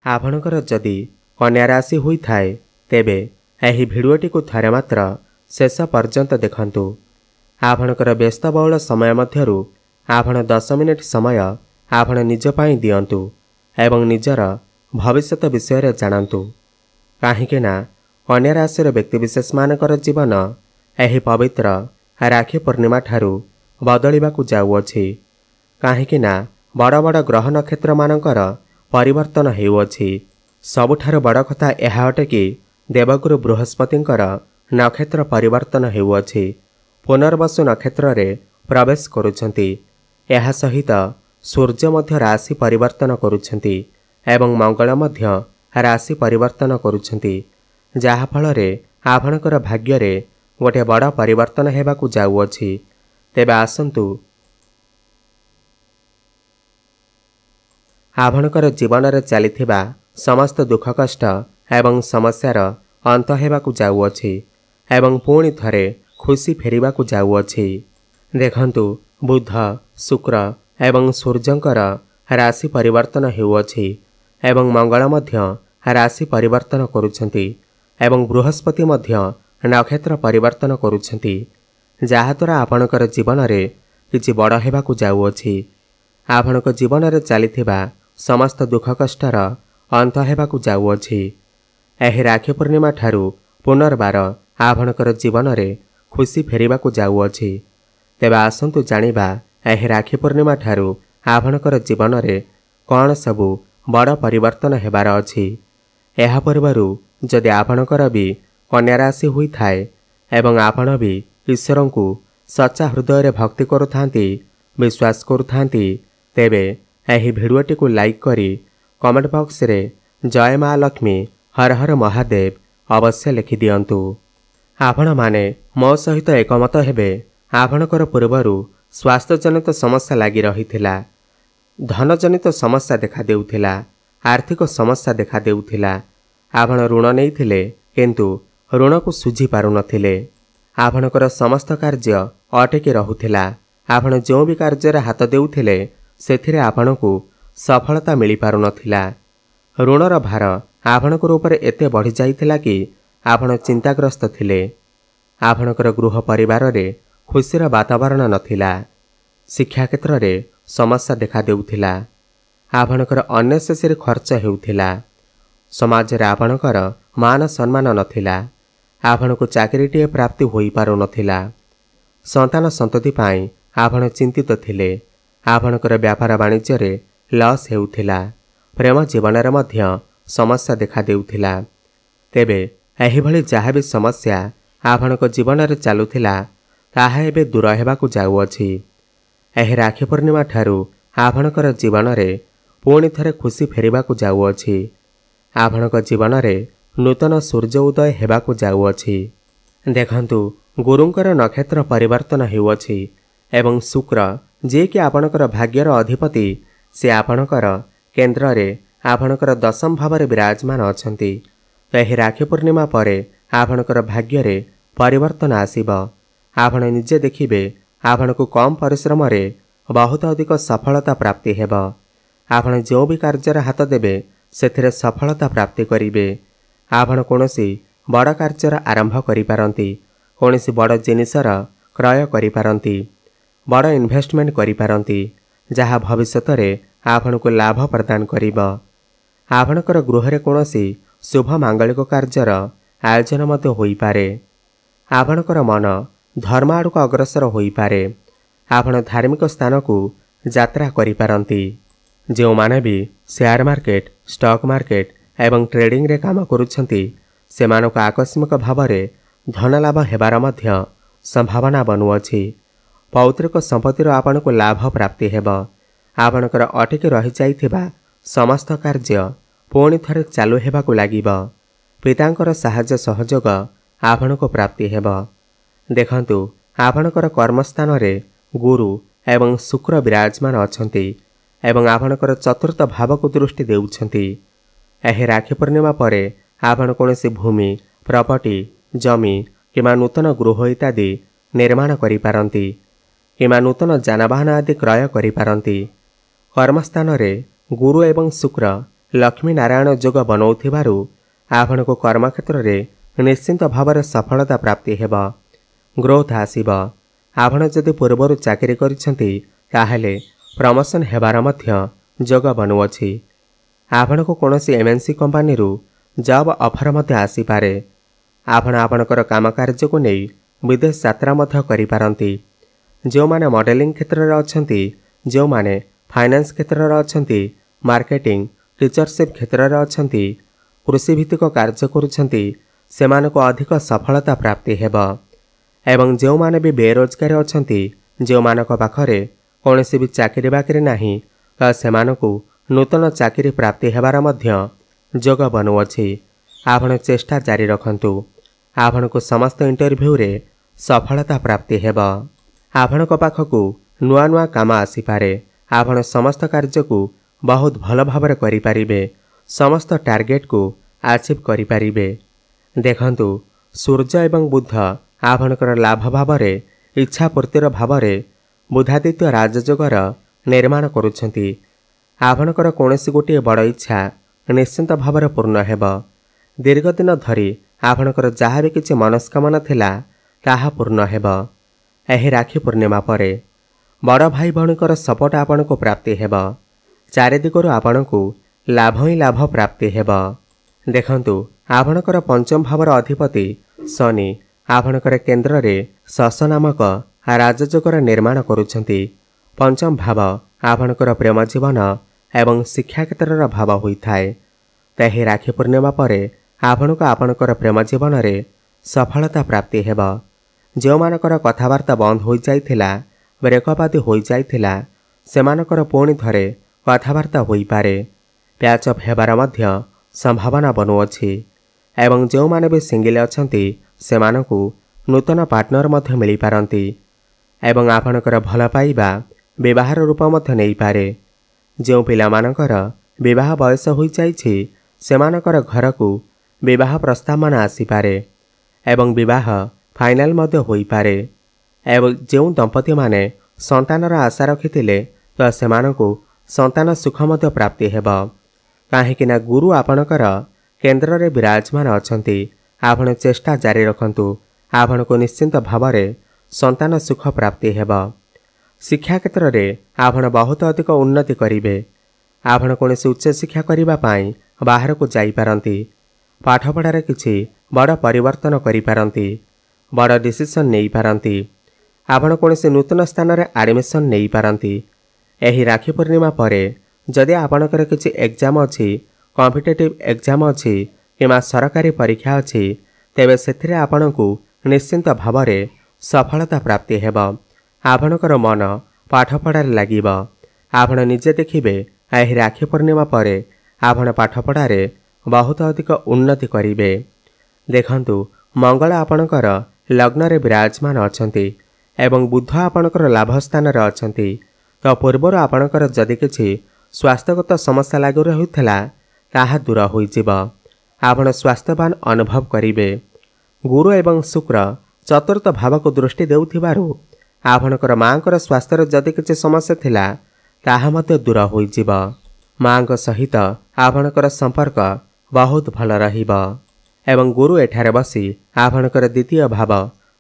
आपणकर जदि कन्या राशि होई थाए तेबे एही भिडियोटी को थरे मात्र शेष पर्यंत देखंतु। आपणकर व्यस्तबहुल समय मध्यरु आपण 10 मिनिट समय आपण निज पाई दियंतु एवं निजर भविष्यत विषय रे जानंतु। काहेकि ना कन्या राशि व्यक्तिविशेष मानकर जीवन एही पवित्र राखी पूर्णिमा ठारू बदलिबाकु जाउअछि। काहेकि ना बड़ बड़ ग्रह नक्षत्र मानकर परिवर्तन हेउअछि। सबुठारु बड़ कथा एहा अटे कि देवगुरु बृहस्पतिंकर नक्षत्र परिवर्तन हेउअछि। पुनर्वसु नक्षत्र रे प्रवेश करुछंती। एहा सहित सूर्य मध्य राशि परिवर्तन करुछंती एवं मंगल मध्य राशि परिवर्तन करुछंती, जाहा फलरे आपणकर भाग्य रे गोटे बड़ परिवर्तन हेबाकु जाउअछि। तेबे आसंतु आपणकर जीवन रे चलिथिबा समस्त दुख कष्ट एवं समस्यार अंत हेबाकु जाउअछि एवं पुणी थरे खुशी फेरिबाकु जाउअछि। देखंतु बुध शुक्र एवं सूर्यंकर राशि परिवर्तन हेउअछि एवं मंगल मध्य राशि परिवर्तन करुछंती एवं बृहस्पति मध्य नक्षत्र परिवर्तन करुछंती, जाहा द्वारा आपणकर जीवन रे किछि बड़ हेबाकु जाउअछि। आपणक जीवन रे चलिथिबा समस्त दुख कष्टर अंत हेबाकु जाउअछि। एही राखी पूर्णिमा ठारू पुनर्बार आपणकर जीवन रे खुशी फेरिबाकु जाउअछि। तेबे आसंतु जानिबा एही राखी पूर्णिमा ठारू आपणकर जीवन रे कौन सबु बड़ परिवर्तन हेबार अछि। एहा पूर्वरु जदि आपणकर भी कन्या राशि होई थाए एवं आपण भी ईश्वर को सच्चा हृदय रे भक्ति करुथांती, विश्वास करुथांती, तेबे एही भिडियोटी को लाइक करी कमेंट बॉक्स रे जय मां लक्ष्मी हर हर महादेव अवश्य लिखि दियंतु। आपण माने मो सहित एकमत हेबे आपणकर पूर्वरु स्वास्थ्य जनित समस्या लागि रहिथिला, धन जनित समस्या देखा देउथिला, आर्थिक समस्या देखा देउथिला। आपण ऋण नैथिले किंतु ऋण को सुझी पारु नथिले। आपणकर समस्त कार्य अटकी रहुथिला। आपण जो भी कार्य रे हाथ देउथिले सेथिरे आपणकु सफलता मिली पारु नथिला। ऋणर भार आपणकर ऊपर एते बढ़ी जाइथिला कि आपण चिंताग्रस्त थिले। आपणकर गृह परिवार रे खुशीर वातावरण नथिला। शिक्षा क्षेत्र रे समस्या देखा देउथिला। आपणकर अननेसेसरी खर्च हेउथिला। समाज रे आपणकर मान सम्मान नथिला। आपणकु चाकरीटीए प्राप्ति होई पारु नथिला। संतान संतति पाई आपण चिंतित थिले। आपणकर व्यापार वाणिज्य रे लॉस हेउथिला। प्रेम जीवन रे मध्य समस्या देखा देउथिला। तेबे एही भली जहा भी समस्या आपणक जीवन रे चालुथिला ताहा एबे दूर हेबाकु जाउअछि। एही राखी पूर्णिमा ठारू आपणकर जीवन रे पुणी थरे खुशी फेरिबाकु जाउअछि। आपणक जीवन रे नूतन सूर्य उदय हेबाकु जाउअछि। देखंतु गुरुंकर नक्षत्र परिवर्तन हेउअछि एवं शुक्र जे कि आपणकर भाग्यर अधिपति से आपणकर केंद्र रे आपणकर दशम भाव रे विराजमान अछंती। एही राखी पूर्णिमा परे आपणकर भाग्य रे परिवर्तन आसीब। आपण निजे देखिबे आपणकु कम परिश्रम रे बहुत अधिक सफलता प्राप्ति हेब। आपण जो भी कार्य हाथ देबे सेथिरे सफलता प्राप्ति करिवे। आपण कोनोसी बड़ कार्य आरंभ करि पारंती, कोनोसी बड़ जिनिसर क्रय करि पारंती, बड़ इन्वेस्टमेंट करि पारंती, जहा भविष्यत रे आपणकु लाभ प्रदान करिब। आपणकर गृह रे कोनोसी शुभ मांगलिक कार्यर आयोजन मध्य होई पारे। आपणकर मन धर्म आड़क अग्रसर होई पारे। आपण धार्मिक स्थान को यात्रा करि पारंती। जो माने भी शेयर मार्केट, स्टॉक मार्केट एवं ट्रेडिंग रे काम करुछंती सेमानक आकस्मिक भाव रे धन लाभ हेबार मध्य संभावना बनुअछि। पौत्रिक संपत्तिर आपणकु लाभ प्राप्ति हेब। आपणकर अटकी रहि जाइथिबा समस्त कार्य पुणी थरे चालू हेबाकु लागिब। पितांकर साहाय्य सहयोग आपणको प्राप्ति हेब। देखंतु आपणकर कर्मस्थान रे गुरु एवं शुक्र विराजमान अछंती एवं आपणकर चतुर्थ भाव को दृष्टि देउछंती। एही राखी पूर्णिमा परे आपण कोनोसी भूमि, प्रॉपर्टी, जमी किमा नूतन गृह इत्यादि निर्माण करि पारंती किमा नूतन जानवाहन आदि क्रय करि पारंती। कर्मस्थान रे गुरु एवं शुक्र ଲକ୍ଷ୍ମୀ ନାରାୟଣ ଯୋଗ ବନାଉଥିବାରୁ ଆପଣଙ୍କୁ କର୍ମକ୍ଷେତ୍ରରେ ନିଶ୍ଚିନ୍ତ ଭାବରେ ସଫଳତା ପ୍ରାପ୍ତି ହେବ। ଗ୍ରୋଥ ଆସିବ। ଆପଣ ଯଦି ପୂର୍ବରୁ ଚାକିରି କରିଛନ୍ତି ତାହେଲେ ପ୍ରମୋସନ୍ ହେବାର ମଧ୍ୟ ଯୋଗ ବନୁଅଛି। ଆପଣଙ୍କୁ କୌଣସି MNC କମ୍ପାନୀରୁ ଜବ୍ ଅଫର୍ ମଧ୍ୟ ଆସିପାରେ। ଆପଣ ଆପଣଙ୍କର କାମକାର୍ଯ୍ୟକୁ ନେଇ ବିଦେଶ ଯାତ୍ରା ମଧ୍ୟ କରିପାରନ୍ତି। ଯେଉଁମାନେ ମଡେଲିଂ କ୍ଷେତ୍ରରେ ଅଛନ୍ତି, ଯେଉଁମାନେ ଫାଇନାନ୍ସ କ୍ଷେତ୍ରରେ ଅଛନ୍ତି, ମାର୍କେଟିଂ, ଟିଚରସିପ୍ କ୍ଷେତ୍ରରେ ଅଛନ୍ତି, କୃଷିଭିତ୍ତିକ କାର୍ଯ୍ୟ କରୁଛନ୍ତି, ସେମାନଙ୍କୁ ଅଧିକ ସଫଳତା ପ୍ରାପ୍ତି ହେବ। ଏବଂ ଯେଉଁମାନେ ବି ବେରୋଜଗାରୀ ଅଛନ୍ତି, ଯେଉଁମାନଙ୍କ ପାଖରେ କୌଣସି ବି ଚାକିରି ବାକିରି ନାହିଁ, ତ ସେମାନଙ୍କୁ ନୂତନ ଚାକିରି ପ୍ରାପ୍ତି ହେବାର ମଧ୍ୟ ଯୋଗ ବନୁଅଛି। ଆପଣ ଚେଷ୍ଟା ଜାରି ରଖନ୍ତୁ। ଆପଣଙ୍କୁ ସମସ୍ତ ଇଣ୍ଟରଭ୍ୟୁରେ ସଫଳତା ପ୍ରାପ୍ତି ହେବ। ଆପଣଙ୍କ ପାଖକୁ ନୂଆ ନୂଆ କାମ ଆସିପାରେ। ଆପଣ ସମସ୍ତ କାର୍ଯ୍ୟକୁ ବହୁତ ଭଲ ଭାବରେ କରିପାରିବେ। ସମସ୍ତ ଟାର୍ଗେଟକୁ ଆଚିଭ୍ କରିପାରିବେ। ଦେଖନ୍ତୁ, ସୂର୍ଯ୍ୟ ଏବଂ ବୁଧ ଆପଣଙ୍କର ଲାଭ ଭାବରେ ଇଚ୍ଛା ପୂର୍ତ୍ତିର ଭାବରେ ବୁଧାଦିତ୍ୟ ରାଜଯୋଗର ନିର୍ମାଣ କରୁଛନ୍ତି। ଆପଣଙ୍କର କୌଣସି ଗୋଟିଏ ବଡ଼ ଇଚ୍ଛା ନିଶ୍ଚିନ୍ତ ଭାବରେ ପୂର୍ଣ୍ଣ ହେବ। ଦୀର୍ଘ ଦିନ ଧରି ଆପଣଙ୍କର ଯାହା ବି କିଛି ମନସ୍କାମନା ଥିଲା ତାହା ପୂର୍ଣ୍ଣ ହେବ। ଏହି ରାକ୍ଷୀ ପୂର୍ଣ୍ଣିମା ପରେ ବଡ଼ ଭାଇ ଭଉଣୀଙ୍କର ସପୋର୍ଟ ଆପଣଙ୍କୁ ପ୍ରାପ୍ତି ହେବ। ଚାରିଦିଗରୁ ଆପଣଙ୍କୁ ଲାଭ ହିଁ ଲାଭ ପ୍ରାପ୍ତି ହେବ। ଦେଖନ୍ତୁ, ଆପଣଙ୍କର ପଞ୍ଚମ ଭାବର ଅଧିପତି ଶନି ଆପଣଙ୍କର କେନ୍ଦ୍ରରେ ଶଶ ନାମକ ରାଜଯୋଗର ନିର୍ମାଣ କରୁଛନ୍ତି। ପଞ୍ଚମ ଭାବ ଆପଣଙ୍କର ପ୍ରେମ ଜୀବନ ଏବଂ ଶିକ୍ଷା କ୍ଷେତ୍ରର ଭାବ ହୋଇଥାଏ। ଏହି ରାକ୍ଷୀ ପୂର୍ଣ୍ଣିମା ପରେ ଆପଣଙ୍କୁ ଆପଣଙ୍କର ପ୍ରେମ ଜୀବନରେ ସଫଳତା ପ୍ରାପ୍ତି ହେବ। ଯେଉଁମାନଙ୍କର କଥାବାର୍ତ୍ତା ବନ୍ଦ ହୋଇଯାଇଥିଲା, ବ୍ରେକଅପ୍ ଆଦି ହୋଇଯାଇଥିଲା, ସେମାନଙ୍କର ପୁଣି ଥରେ କଥାବାର୍ତ୍ତା ହୋଇପାରେ। ପ୍ୟାଚଅପ୍ ହେବାର ମଧ୍ୟ ସମ୍ଭାବନା ବନୁଅଛି। ଏବଂ ଯେଉଁମାନେ ବି ସିଙ୍ଗିଲ୍ ଅଛନ୍ତି, ସେମାନଙ୍କୁ ନୂତନ ପାର୍ଟନର ମଧ୍ୟ ମିଳିପାରନ୍ତି। ଏବଂ ଆପଣଙ୍କର ଭଲ ପାଇବା ବିବାହର ରୂପ ମଧ୍ୟ ନେଇପାରେ। ଯେଉଁ ପିଲାମାନଙ୍କର ବିବାହ ବୟସ ହୋଇଯାଇଛି, ସେମାନଙ୍କର ଘରକୁ ବିବାହ ପ୍ରସ୍ତାବମାନ ଆସିପାରେ ଏବଂ ବିବାହ ଫାଇନାଲ ମଧ୍ୟ ହୋଇପାରେ। ଏବଂ ଯେଉଁ ଦମ୍ପତିମାନେ ସନ୍ତାନର ଆଶା ରଖିଥିଲେ, ତ ସେମାନଙ୍କୁ ସନ୍ତାନ ସୁଖ ମଧ୍ୟ ପ୍ରାପ୍ତି ହେବ। କାହିଁକିନା ଗୁରୁ ଆପଣଙ୍କର କେନ୍ଦ୍ରରେ ବିରାଜମାନ ଅଛନ୍ତି। ଆପଣ ଚେଷ୍ଟା ଜାରି ରଖନ୍ତୁ। ଆପଣଙ୍କୁ ନିଶ୍ଚିନ୍ତ ଭାବରେ ସନ୍ତାନ ସୁଖ ପ୍ରାପ୍ତି ହେବ। ଶିକ୍ଷା କ୍ଷେତ୍ରରେ ଆପଣ ବହୁତ ଅଧିକ ଉନ୍ନତି କରିବେ। ଆପଣ କୌଣସି ଉଚ୍ଚଶିକ୍ଷା କରିବା ପାଇଁ ବାହାରକୁ ଯାଇପାରନ୍ତି। ପାଠପଢ଼ାରେ କିଛି ବଡ଼ ପରିବର୍ତ୍ତନ କରିପାରନ୍ତି। ବଡ଼ ଡିସିସନ୍ ନେଇପାରନ୍ତି। ଆପଣ କୌଣସି ନୂତନ ସ୍ଥାନରେ ଆଡ଼ମିସନ୍ ନେଇପାରନ୍ତି। ଏହି ରାକ୍ଷୀ ପୂର୍ଣ୍ଣିମା ପରେ ଯଦି ଆପଣଙ୍କର କିଛି ଏକ୍ଜାମ ଅଛି, କମ୍ପିଟେଟିଭ୍ ଏକ୍ଜାମ ଅଛି କିମ୍ବା ସରକାରୀ ପରୀକ୍ଷା ଅଛି, ତେବେ ସେଥିରେ ଆପଣଙ୍କୁ ନିଶ୍ଚିନ୍ତ ଭାବରେ ସଫଳତା ପ୍ରାପ୍ତି ହେବ। ଆପଣଙ୍କର ମନ ପାଠପଢ଼ାରେ ଲାଗିବ। ଆପଣ ନିଜେ ଦେଖିବେ, ଏହି ରାକ୍ଷୀ ପୂର୍ଣ୍ଣିମା ପରେ ଆପଣ ପାଠପଢ଼ାରେ ବହୁତ ଅଧିକ ଉନ୍ନତି କରିବେ। ଦେଖନ୍ତୁ, ମଙ୍ଗଳ ଆପଣଙ୍କର ଲଗ୍ନରେ ବିରାଜମାନ ଅଛନ୍ତି ଏବଂ ବୁଧ ଆପଣଙ୍କର ଲାଭ ସ୍ଥାନରେ ଅଛନ୍ତି। ତ ପୂର୍ବରୁ ଆପଣଙ୍କର ଯଦି କିଛି ସ୍ୱାସ୍ଥ୍ୟଗତ ସମସ୍ୟା ଲାଗୁ ରହୁଥିଲା, ତାହା ଦୂର ହୋଇଯିବ। ଆପଣ ସ୍ୱାସ୍ଥ୍ୟବାନ ଅନୁଭବ କରିବେ। ଗୁରୁ ଏବଂ ଶୁକ୍ର ଚତୁର୍ଥ ଭାବକୁ ଦୃଷ୍ଟି ଦେଉଥିବାରୁ ଆପଣଙ୍କର ମାଙ୍କର ସ୍ୱାସ୍ଥ୍ୟରେ ଯଦି କିଛି ସମସ୍ୟା ଥିଲା, ତାହା ମଧ୍ୟ ଦୂର ହୋଇଯିବ। ମାଙ୍କ ସହିତ ଆପଣଙ୍କର ସମ୍ପର୍କ ବହୁତ ଭଲ ରହିବ। ଏବଂ ଗୁରୁ ଏଠାରେ ବସି ଆପଣଙ୍କର ଦ୍ୱିତୀୟ ଭାବ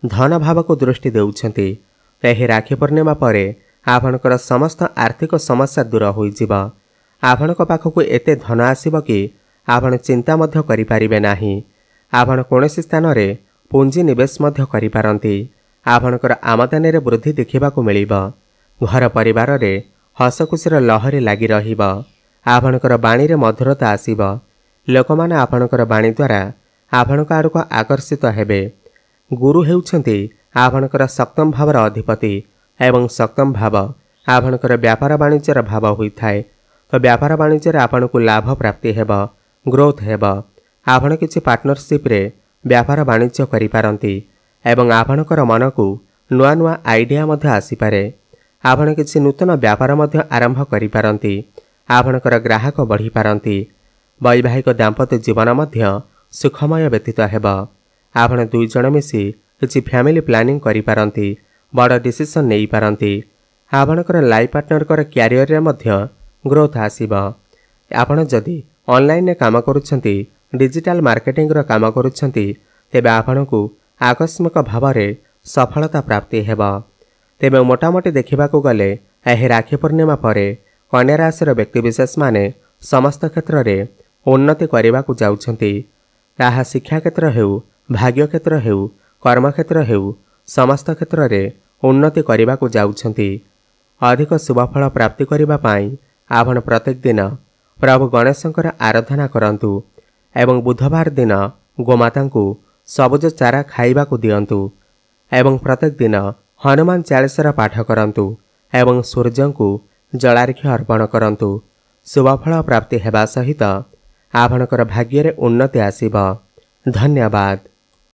ଧନ ଭାବକୁ ଦୃଷ୍ଟି ଦେଉଛନ୍ତି। ଏହି ରାକ୍ଷୀ ପୂର୍ଣ୍ଣିମା ପରେ ଆପଣଙ୍କର ସମସ୍ତ ଆର୍ଥିକ ସମସ୍ୟା ଦୂର ହୋଇଯିବ। ଆପଣଙ୍କ ପାଖକୁ ଏତେ ଧନ ଆସିବ କି ଆପଣ ଚିନ୍ତା ମଧ୍ୟ କରିପାରିବେ ନାହିଁ। ଆପଣ କୌଣସି ସ୍ଥାନରେ ପୁଞ୍ଜି ନିବେଶ ମଧ୍ୟ କରିପାରନ୍ତି। ଆପଣଙ୍କର ଆମଦାନୀରେ ବୃଦ୍ଧି ଦେଖିବାକୁ ମିଳିବ। ଘର ପରିବାରରେ ହସଖୁସିର ଲହରୀ ଲାଗି ରହିବ। ଆପଣଙ୍କର ବାଣୀରେ ମଧୁରତା ଆସିବ। ଲୋକମାନେ ଆପଣଙ୍କର ବାଣୀ ଦ୍ୱାରା ଆପଣଙ୍କ ଆଡ଼କୁ ଆକର୍ଷିତ ହେବେ। ଗୁରୁ ହେଉଛନ୍ତି ଆପଣଙ୍କର ସପ୍ତମ ଭାବର ଅଧିପତି ଏବଂ ସପ୍ତମ ଭାବ ଆପଣଙ୍କର ବ୍ୟାପାର ବାଣିଜ୍ୟର ଭାବ ହୋଇଥାଏ। ତ ବ୍ୟାପାର ବାଣିଜ୍ୟରେ ଆପଣଙ୍କୁ ଲାଭ ପ୍ରାପ୍ତି ହେବ, ଗ୍ରୋଥ ହେବ। ଆପଣ କିଛି ପାର୍ଟନରସିପ୍ରେ ବ୍ୟାପାର ବାଣିଜ୍ୟ କରିପାରନ୍ତି ଏବଂ ଆପଣଙ୍କର ମନକୁ ନୂଆ ନୂଆ ଆଇଡ଼ିଆ ମଧ୍ୟ ଆସିପାରେ। ଆପଣ କିଛି ନୂତନ ବ୍ୟାପାର ମଧ୍ୟ ଆରମ୍ଭ କରିପାରନ୍ତି। ଆପଣଙ୍କର ଗ୍ରାହକ ବଢ଼ିପାରନ୍ତି। ବୈବାହିକ ଦାମ୍ପତ୍ୟ ଜୀବନ ମଧ୍ୟ ସୁଖମୟ ବ୍ୟତୀତ ହେବ। ଆପଣ ଦୁଇ ଜଣ ମିଶି କିଛି ଫ୍ୟାମିଲି ପ୍ଲାନିଂ କରିପାରନ୍ତି। ବଡ଼ ଡିସିସନ୍ ନେଇପାରନ୍ତି। ଆପଣଙ୍କର ଲାଇଫ୍ ପାର୍ଟନରଙ୍କର କ୍ୟାରିୟରରେ ମଧ୍ୟ ଗ୍ରୋଥ ଆସିବ। ଆପଣ ଯଦି ऑनलाइन काम करुछंती डिजिटल मार्केटिंग रो काम करुछंती तेबे आपणकु आकस्मिक भाव में सफलता प्राप्ति हेबा। तेबे मोटामोटी देखा गले यह राखी पूर्णिमा पर कन्या राशि व्यक्तिविशेष माने समस्त क्षेत्र में उन्नति करने को जाउछंती। ताहा शिक्षा क्षेत्र हेउ, भाग्य क्षेत्र हेउ, कर्म क्षेत्र हेउ, समस्त क्षेत्र में उन्नति करने को जाउछंती। अधिक शुभफल प्राप्ति करने पाई आपण प्रत्येक दिन प्रभु गणेशंकर आराधना करंतु एवं बुधवार दिन गोमाता को सबुज चारा खाइबाकू दियंतु एवं प्रत्येक दिन हनुमान चालीसार पाठ करंतु एवं सूर्य को जलार्घ्य अर्पण करंतु। शुभफल प्राप्ति हेबा सहित आपणकर भाग्य रे उन्नति आसीबा। धन्यवाद।